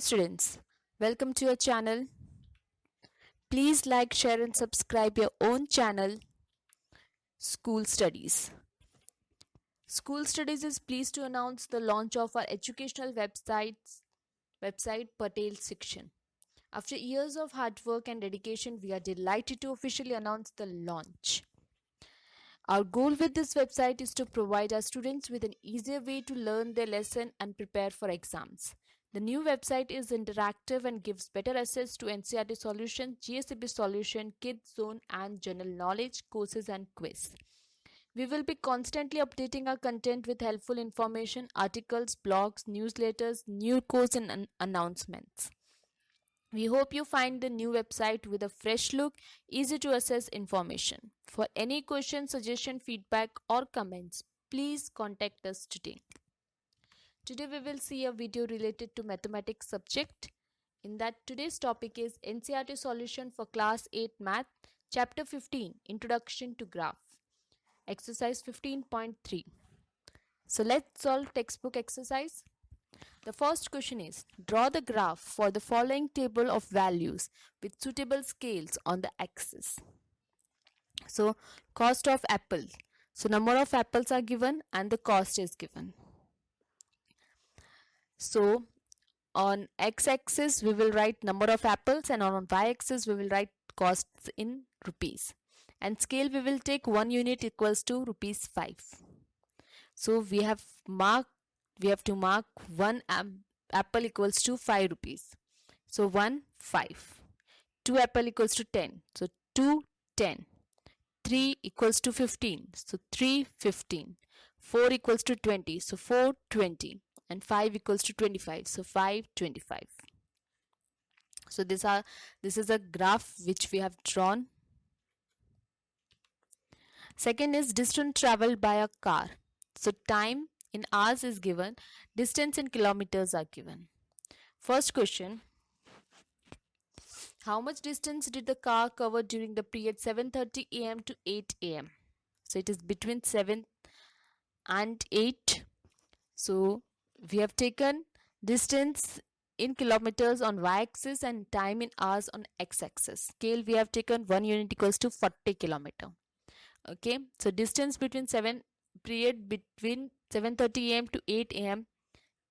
students, welcome to your channel. Please like, share and subscribe your own channel, School Studies. School Studies is pleased to announce the launch of our educational website Patel section. After years of hard work and dedication, we are delighted to officially announce the launch. Our goal with this website is to provide our students with an easier way to learn their lesson and prepare for exams. The new website is interactive and gives better access to NCERT solution, GSEB solution, Kids Zone and general knowledge courses and quiz. We will be constantly updating our content with helpful information, articles, blogs, newsletters, new course and announcements. We hope you find the new website with a fresh look, easy to access information. For any question, suggestion, feedback or comments, please contact us today. Today we will see a video related to mathematics subject. In that today's topic is NCERT solution for class 8 math, chapter 15, Introduction to Graph, exercise 15.3. So let's solve textbook exercise. The first question is, draw the graph for the following table of values with suitable scales on the axis. So cost of apple. So number of apples are given and the cost is given. So on x-axis we will write number of apples and on y-axis we will write costs in rupees. And scale we will take 1 unit equals to rupees 5. So we have to mark 1 apple equals to 5 rupees. So 1 5. 2 apple equals to 10. So 2 10. 3 equals to 15. So 3 15. 4 equals to 20. So 4 20. And 5 equals to 25. So 5 25. So this is a graph which we have drawn. Second is distance traveled by a car. So time in hours is given, distance in kilometers are given. First question, how much distance did the car cover during the period 7:30 am to 8 am? So it is between 7 and 8. So we have taken distance in kilometers on y-axis and time in hours on x-axis. Scale we have taken 1 unit equals to 40 kilometer. Okay, so distance between 7:30 am to 8 am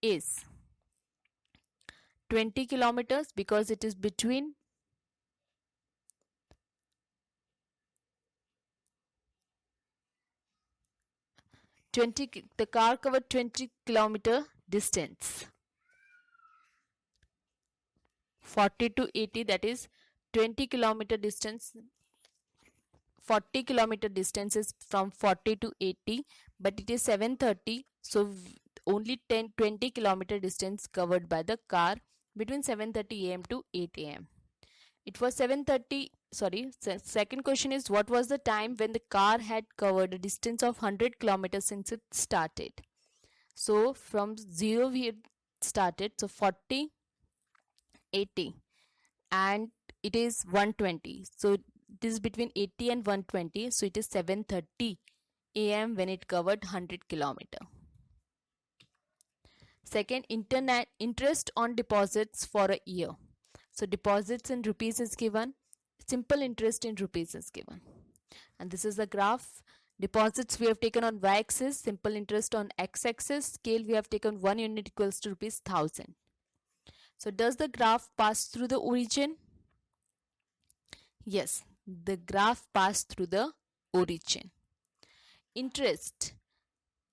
is 20 kilometers because it is between the car covered 20 kilometer distance. 40 to 80, that is 20 kilometer distance. 40 kilometer distance is from 40 to 80, but it is 7:30, so only 20 kilometer distance covered by the car between 7:30 am to 8 am. It was 7:30. Second question is, what was the time when the car had covered a distance of 100 kilometers since it started? So from 0 we had started, so 40, 80 and it is 120. So it is between 80 and 120, so it is 7:30 am when it covered 100 kilometer. Second, interest on deposits for a year. So deposits in rupees is given, simple interest in rupees is given. And this is the graph. Deposits we have taken on y-axis, simple interest on x-axis, scale we have taken 1 unit equals to rupees 1000. So does the graph pass through the origin? Yes, the graph passed through the origin. Interest.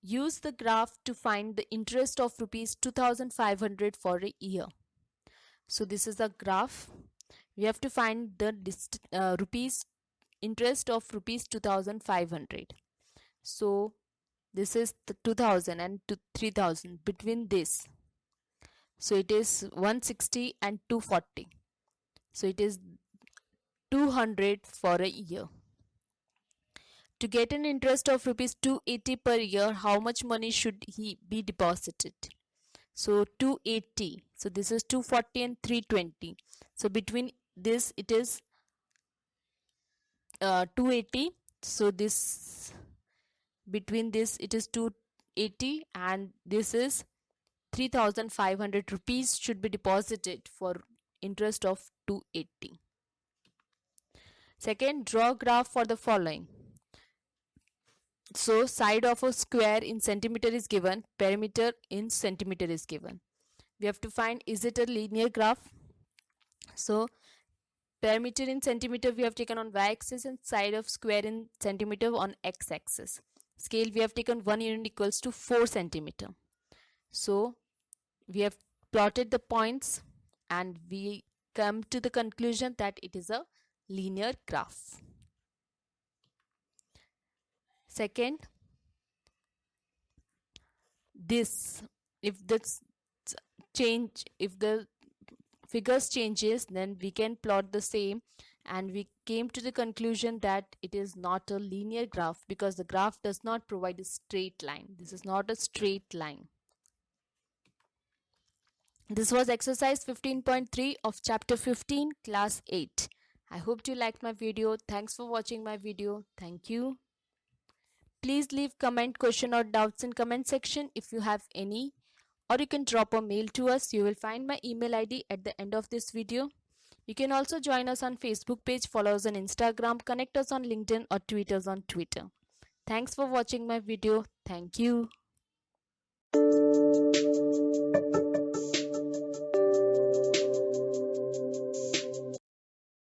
Use the graph to find the interest of rupees 2500 for a year. So this is a graph. We have to find the interest of rupees 2500. So this is the 2000 and 3000 between this. So it is 160 and 240. So it is 200 for a year. To get an interest of rupees 280 per year, how much money should he be deposited? So 280. So this is 240 and 320. So between this it is 280. So this between this it is 280 and this is 3,500 rupees should be deposited for interest of 280. Second, draw graph for the following. So side of a square in centimeter is given, perimeter in centimeter is given. We have to find, is it a linear graph? So perimeter in centimeter we have taken on y-axis and side of square in centimeter on x-axis. Scale we have taken 1 unit equals to 4 centimeter. So we have plotted the points and we come to the conclusion that it is a linear graph. Second, this, if the figures changes, then we can plot the same, and we came to the conclusion that it is not a linear graph because the graph does not provide a straight line. This is not a straight line. This was exercise 15.3 of chapter 15, class 8. I hope you liked my video. Thanks for watching my video. Thank you. Please leave comment, question or doubts in comment section if you have any, or you can drop a mail to us. You will find my email ID at the end of this video. You can also join us on Facebook page, follow us on Instagram, connect us on LinkedIn or tweet us on Twitter. Thanks for watching my video. Thank you.